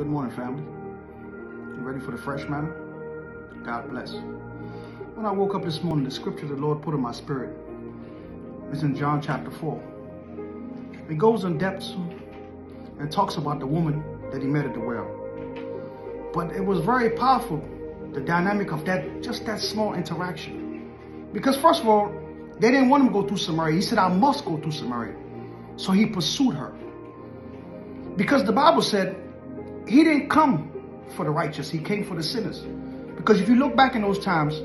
Good morning, family. You ready for the fresh manna? God bless. When I woke up this morning, the scripture the Lord put in my spirit is in John chapter 4. It goes in depth and talks about the woman that he met at the well. But it was very powerful, the dynamic of just that small interaction. Because first of all, they didn't want him to go through Samaria. He said, I must go through Samaria. So he pursued her. Because the Bible said he didn't come for the righteous, he came for the sinners. Because if you look back in those times,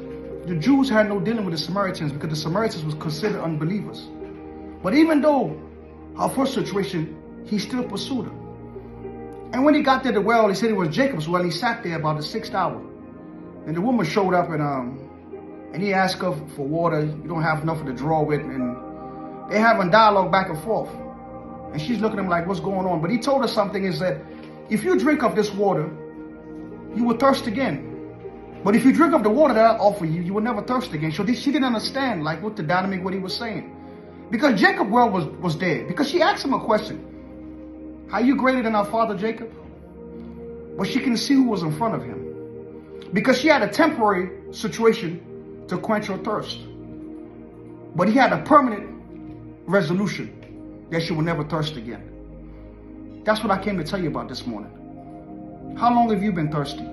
the Jews had no dealing with the Samaritans because the Samaritans was considered unbelievers. But even though her first situation, he still pursued her. And when he got there at the well, he said it was Jacob's well. He sat there about the 6th hour. And the woman showed up and he asked her for water. You don't have enough to draw with. And they having dialogue back and forth. And she's looking at him like, what's going on? But he told her something is that if you drink of this water, you will thirst again. But if you drink of the water that I offer you, you will never thirst again. So she didn't understand like what the dynamic, what he was saying. Because Jacob's well was dead. Because she asked him a question. Are you greater than our father Jacob? But she can see who was in front of him. Because she had a temporary situation to quench her thirst. But he had a permanent resolution that she will never thirst again. That's what I came to tell you about this morning. How long have you been thirsty?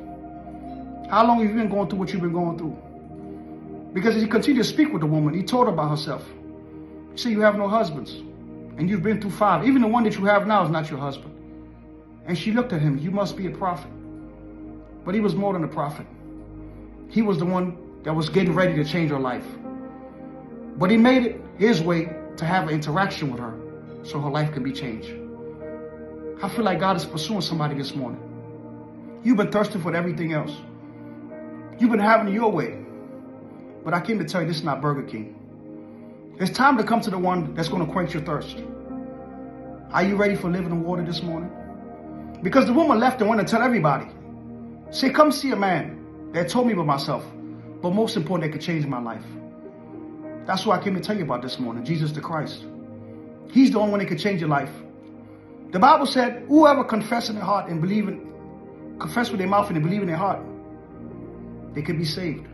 How long have you been going through what you've been going through? Because as he continued to speak with the woman, he told her about herself. He said, you have no husbands. And you've been through 5. Even the one that you have now is not your husband. And she looked at him. You must be a prophet. But he was more than a prophet. He was the one that was getting ready to change her life. But he made it his way to have an interaction with her so her life can be changed. I feel like God is pursuing somebody this morning. You've been thirsting for everything else. You've been having it your way. But I came to tell you this is not Burger King. It's time to come to the one that's going to quench your thirst. Are you ready for living water this morning? Because the woman left and went to tell everybody. Say, come see a man that told me about myself. But most important, that could change my life. That's what I came to tell you about this morning. Jesus the Christ. He's the only one that can change your life. The Bible said, whoever confess in their heart and confess with their mouth and believe in their heart, they can be saved.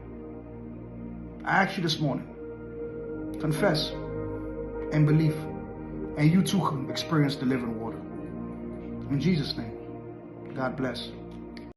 I ask you this morning, confess and believe, and you too can experience the living water. In Jesus' name, God bless.